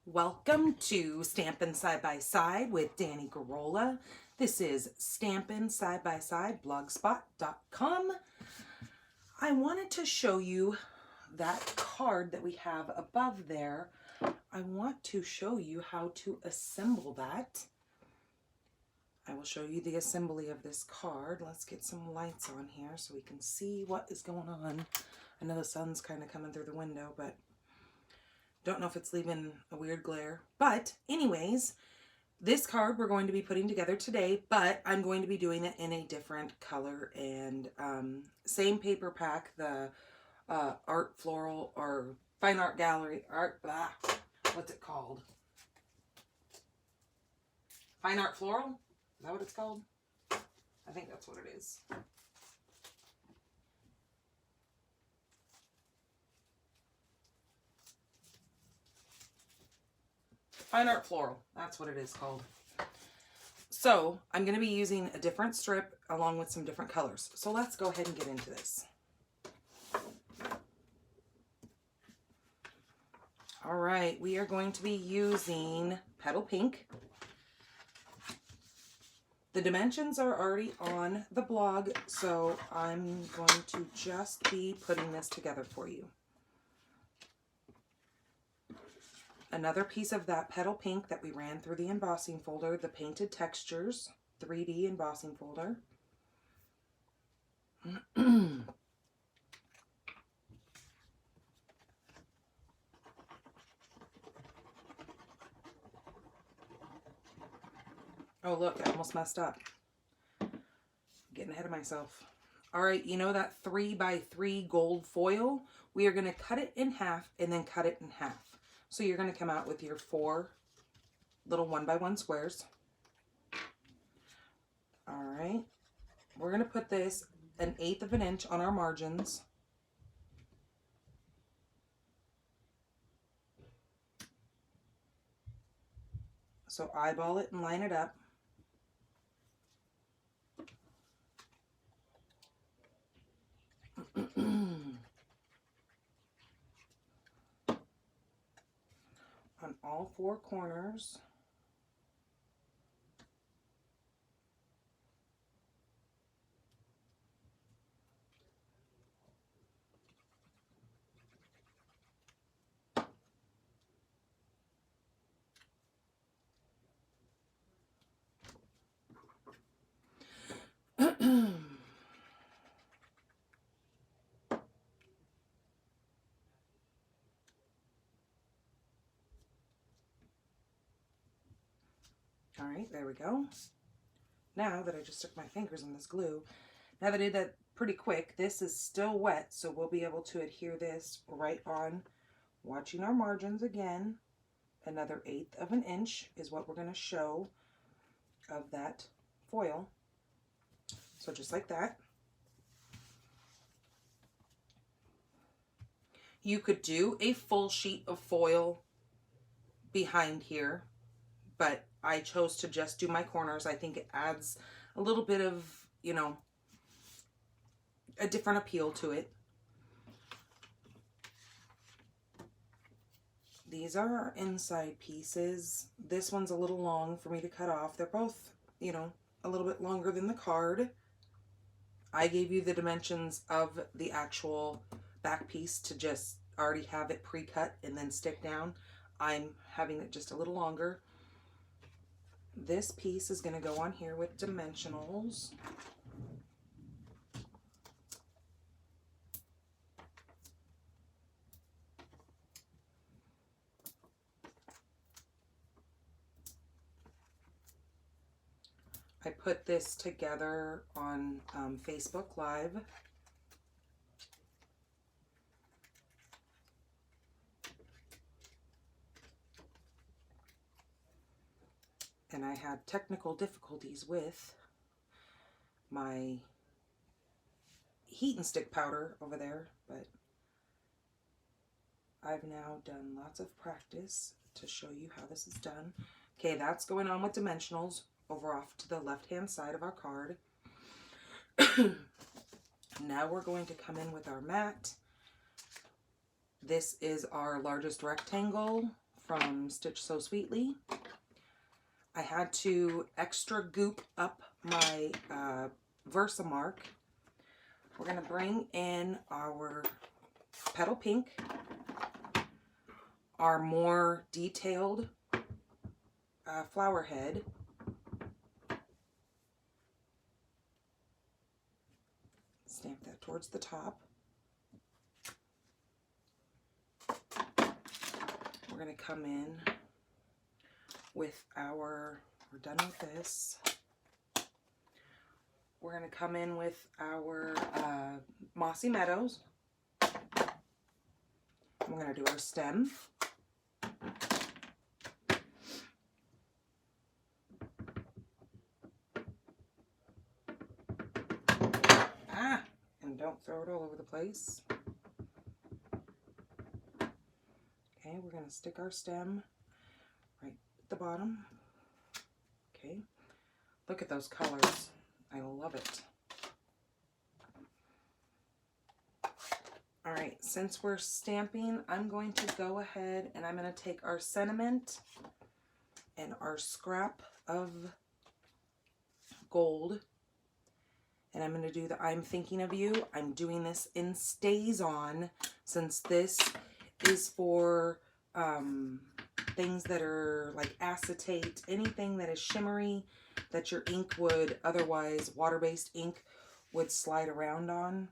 Welcome to Stampin' Side by Side with Danny Garola. This is Stampin' Side by Side, blogspot.com. I wanted to show you that card that we have above there. I want to show you how to assemble that. I will show you the assembly of this card. Let's get some lights on here so we can see what is going on. I know the sun's kind of coming through the window, but don't know if it's leaving a weird glare. But anyways, this card we're going to be putting together today, but I'm going to be doing it in a different color and same paper pack, the Art Floral or Fine Art Gallery, what's it called? Fine Art Floral? Is that what it's called? I think that's what it is. Fine Art Floral, that's what it is called. So I'm going to be using a different strip along with some different colors. So let's go ahead and get into this. All right, we are going to be using Petal Pink. The dimensions are already on the blog, so I'm going to just be putting this together for you. Another piece of that Petal Pink that we ran through the embossing folder, the Painted Textures 3D embossing folder. Oh, look, I almost messed up. Getting ahead of myself. All right, you know that 3x3 gold foil? We are going to cut it in half and then cut it in half. So you're going to come out with your 4 little 1x1 squares. All right, we're going to put this 1/8 of an inch on our margins. So eyeball it and line it up. On all 4 corners. All right, there we go. Now that I just stuck my fingers in this glue, now that I did that pretty quick, this is still wet, so we'll be able to adhere this right on. Watching our margins again, another 1/8 of an inch is what we're going to show of that foil. So just like that. You could do a full sheet of foil behind here, but I chose to just do my corners. I think it adds a little bit of, you know, a different appeal to it. These are our inside pieces. This one's a little long for me to cut off. They're both, you know, a little bit longer than the card. I gave you the dimensions of the actual back piece to just already have it pre-cut and then stick down. I'm having it just a little longer. This piece is going to go on here with dimensionals. I put this together on Facebook Live. And I had technical difficulties with my heat and stick powder over there, but I've now done lots of practice to show you how this is done. Okay, that's going on with dimensionals over off to the left-hand side of our card. Now we're going to come in with our mat. This is our largest rectangle from Stitch So Sweetly. I had to extra goop up my Versamark. We're going to bring in our Petal Pink, our more detailed flower head. Stamp that towards the top. We're going to come in with our, we're done with this. We're going to come in with our Mossy Meadows. We're going to do our stem. And don't throw it all over the place. Okay, we're going to stick our stem right at the bottom. Okay, look at those colors. I love it. All right, since we're stamping, I'm going to go ahead and I'm going to take our sentiment and our scrap of gold, and I'm going to do the I'm Thinking of You. I'm doing this in Stays On, since this is for things that are like acetate, anything that is shimmery that your ink would otherwise, water-based ink, would slide around on.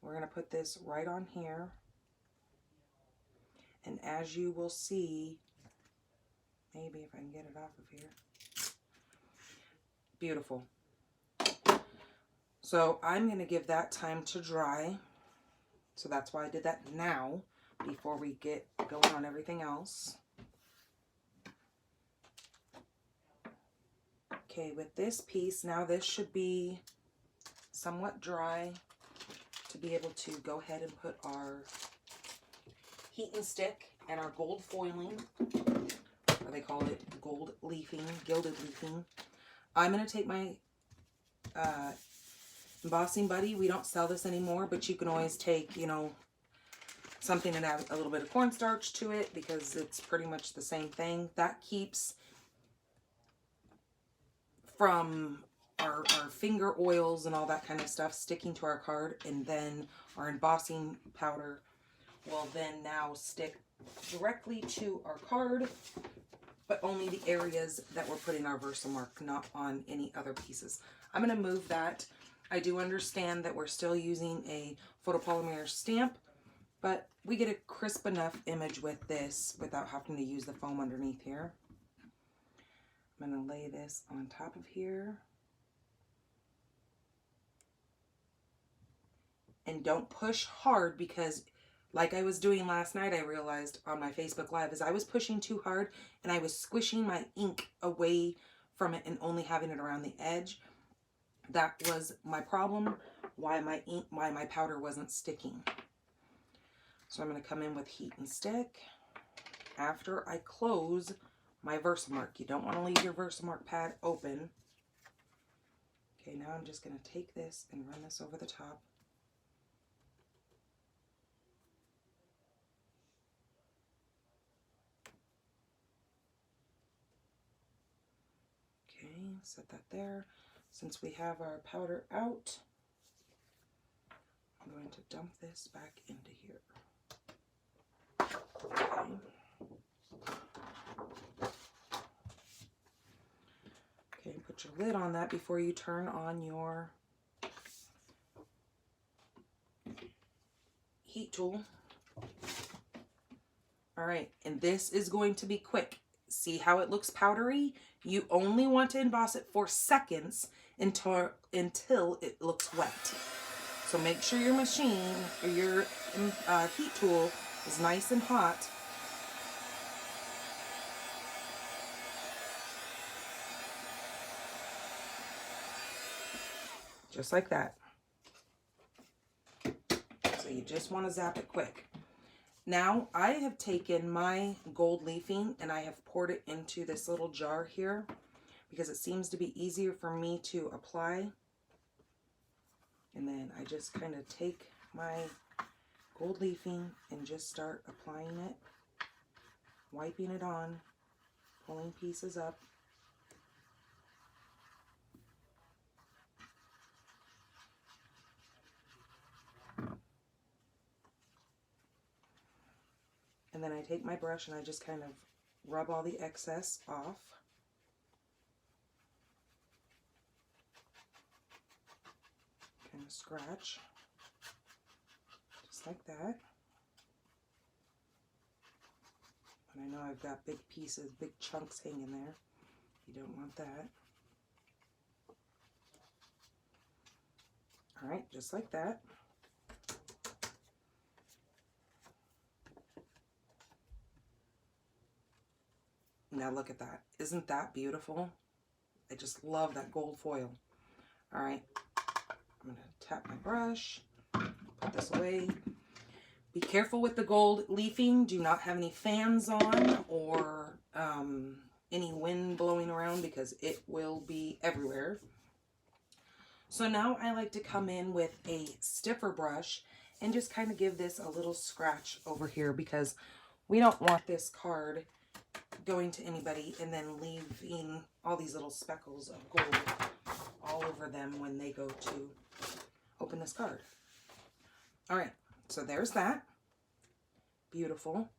We're going to put this right on here. And as you will see, maybe if I can get it off of here. Beautiful. So I'm going to give that time to dry. So that's why I did that now, before we get going on everything else. Okay, with this piece, now this should be somewhat dry to be able to go ahead and put our heat and stick and our gold foiling, or they call it gold leafing, gilded leafing. I'm going to take my embossing buddy. We don't sell this anymore, but you can always take, you know, something and add a little bit of cornstarch to it, because it's pretty much the same thing. That keeps from our finger oils and all that kind of stuff sticking to our card, and then our embossing powder will then now stick directly to our card, but only the areas that we're putting our Versamark, not on any other pieces. I'm going to move that. I do understand that we're still using a photopolymer stamp, but we get a crisp enough image with this without having to use the foam underneath here. I'm going to lay this on top of here. And don't push hard, because like I was doing last night, I realized on my Facebook Live, is I was pushing too hard and I was squishing my ink away from it and only having it around the edge. That was my problem, why my powder wasn't sticking. So I'm going to come in with heat and stick after I close my Versamark. You don't want to leave your Versamark pad open. Okay, now I'm just going to take this and run this over the top. Okay, set that there. Since we have our powder out, I'm going to dump this back into here. Okay. Okay, put your lid on that before you turn on your heat tool. All right, and this is going to be quick. See how it looks powdery? You only want to emboss it for seconds until it looks wet. So make sure your machine or your heat tool is nice and hot. Just like that. So you just want to zap it quick. Now I have taken my gold leafing and I have poured it into this little jar here, because it seems to be easier for me to apply. And then I just kind of take my gold leafing and just start applying it wiping it on, pulling pieces up. And then I take my brush and I just kind of rub all the excess off. Kind of scratch, just like that. And I know I've got big pieces, big chunks hanging there. You don't want that. All right, just like that. Now look at that. Isn't that beautiful? I just love that gold foil. All right, I'm gonna tap my brush, put this away. Be careful with the gold leafing. Do not have any fans on or any wind blowing around because it will be everywhere. So now I like to come in with a stiffer brush and just kind of give this a little scratch over here because we don't want this card going to anybody and then leaving all these little speckles of gold all over them when they go to open this card. All right, so there's that. Beautiful.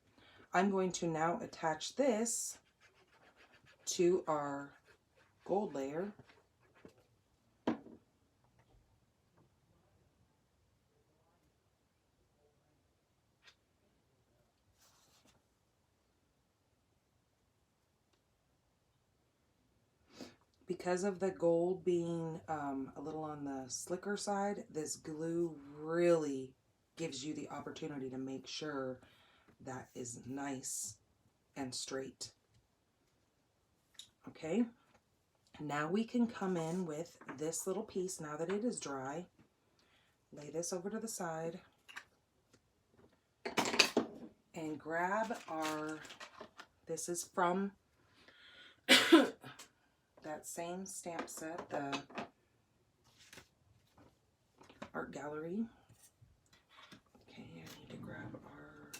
I'm going to now attach this to our gold layer. Because of the gold being a little on the slicker side, this glue really gives you the opportunity to make sure that is nice and straight. Okay, now we can come in with this little piece now that it is dry. Lay this over to the side and grab our, this is from that same stamp set, the Art Gallery. Okay, I need to grab our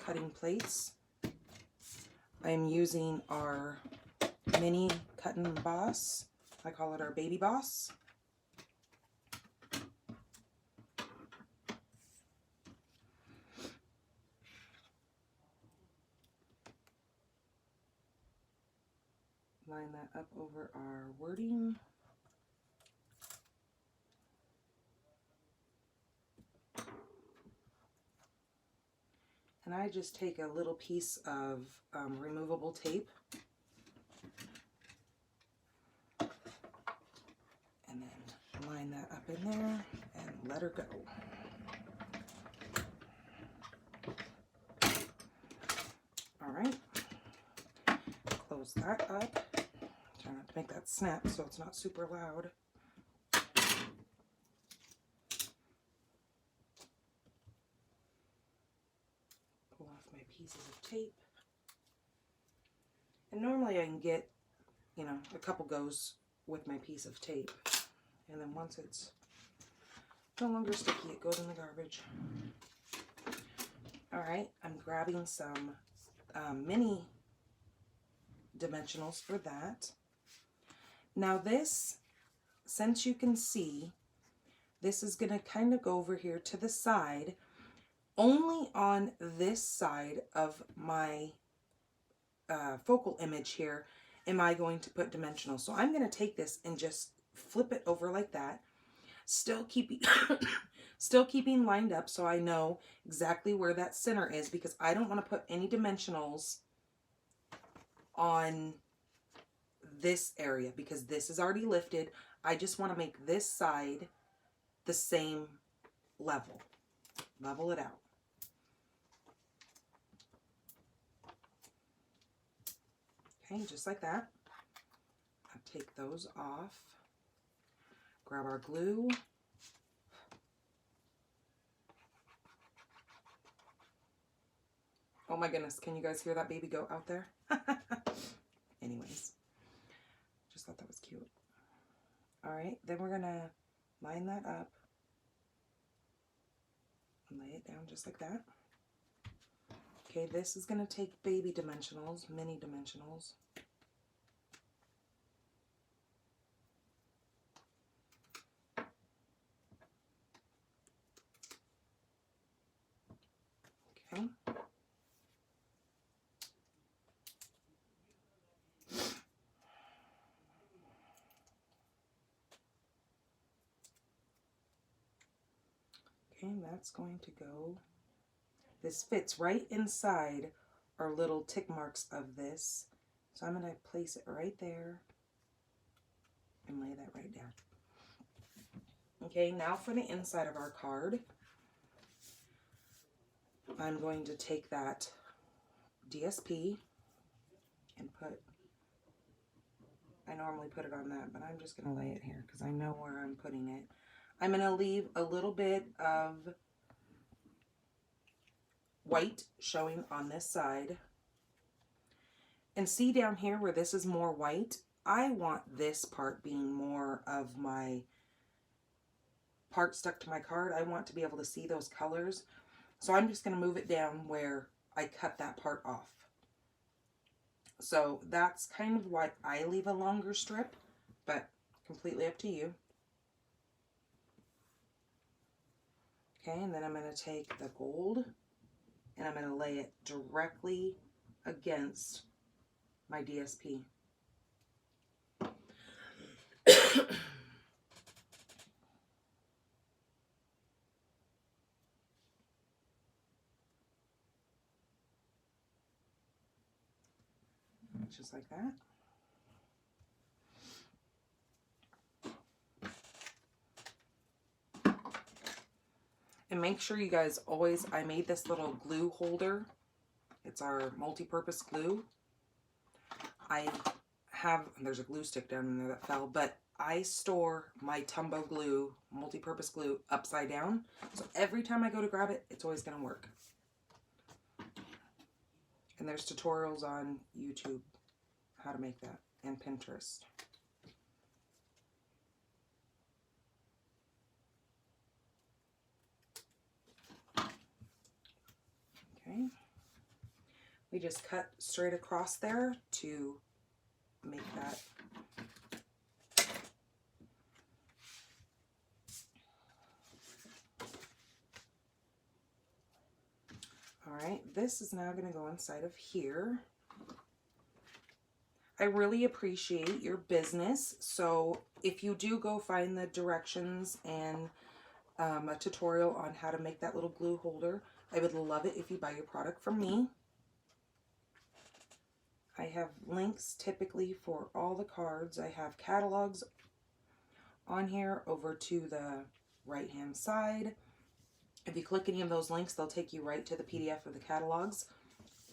cutting plates. I am using our mini cut and emboss. I call it our baby boss. Line that up over our wording. And I just take a little piece of removable tape and then line that up in there and let her go. All right, close that up. Try not to make that snap so it's not super loud. Pull off my pieces of tape. And normally I can get, you know, a couple goes with my piece of tape. And then once it's no longer sticky, it goes in the garbage. All right, I'm grabbing some mini dimensionals for that. Now this, since you can see, this is going to kind of go over here to the side. Only on this side of my focal image here am I going to put dimensional. So I'm going to take this and just flip it over like that, still keeping still keeping lined up so I know exactly where that center is, because I don't want to put any dimensionals on this area because this is already lifted. I just want to make this side the same level. Level it out. Okay, just like that. I'll take those off. Grab our glue. Oh my goodness, can you guys hear that baby goat out there? Anyways, just thought that was cute. All right, then we're gonna line that up and lay it down just like that. Okay, this is going to take baby dimensionals, mini dimensionals. Okay. Okay, that's going to go. This fits right inside our little tick marks of this. So I'm going to place it right there and lay that right down. Okay, now for the inside of our card, I'm going to take that DSP and put, I normally put it on that, but I'm just going to lay it here because I know where I'm putting it. I'm going to leave a little bit of white showing on this side. And see down here where this is more white, I want this part being more of my part stuck to my card. I want to be able to see those colors. So I'm just going to move it down where I cut that part off. So that's kind of why I leave a longer strip, but completely up to you. Okay, and then I'm going to take the gold and I'm going to lay it directly against my DSP. Just like that. And make sure you guys always, I made this little glue holder. It's our multi-purpose glue. I have, there's a glue stick down in there that fell, but I store my Tumbo glue, multi-purpose glue, upside down. So every time I go to grab it, it's always going to work. And there's tutorials on YouTube how to make that, and Pinterest. Okay. We just cut straight across there to make that. All right, this is now going to go inside of here. I really appreciate your business. So if you do go find the directions and a tutorial on how to make that little glue holder, I would love it if you buy your product from me. I have links typically for all the cards. I have catalogs on here over to the right hand side. If you click any of those links, they'll take you right to the PDF of the catalogs.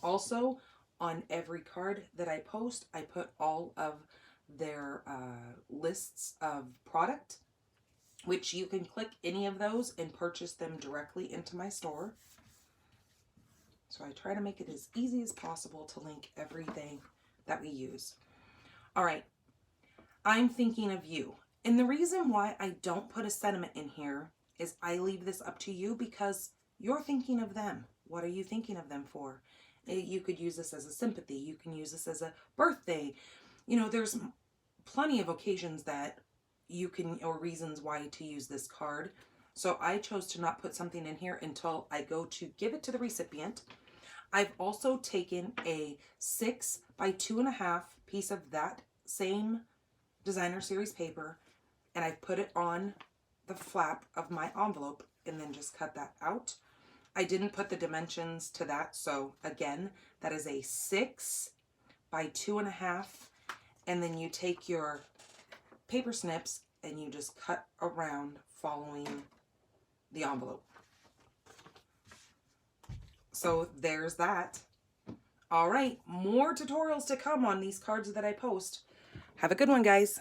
Also, on every card that I post, I put all of their lists of product, which you can click any of those and purchase them directly into my store. So I try to make it as easy as possible to link everything that we use. All right, I'm thinking of you. And the reason why I don't put a sentiment in here is I leave this up to you because you're thinking of them. What are you thinking of them for? You could use this as a sympathy. You can use this as a birthday. You know, there's plenty of occasions that you can, or reasons why to use this card. So I chose to not put something in here until I go to give it to the recipient. I've also taken a 6 by 2.5 piece of that same designer series paper, and I've put it on the flap of my envelope and then just cut that out. I didn't put the dimensions to that, so again, that is a 6 by 2.5, and then you take your paper snips and you just cut around following the envelope. So there's that. All right, more tutorials to come on these cards that I post. Have a good one, guys.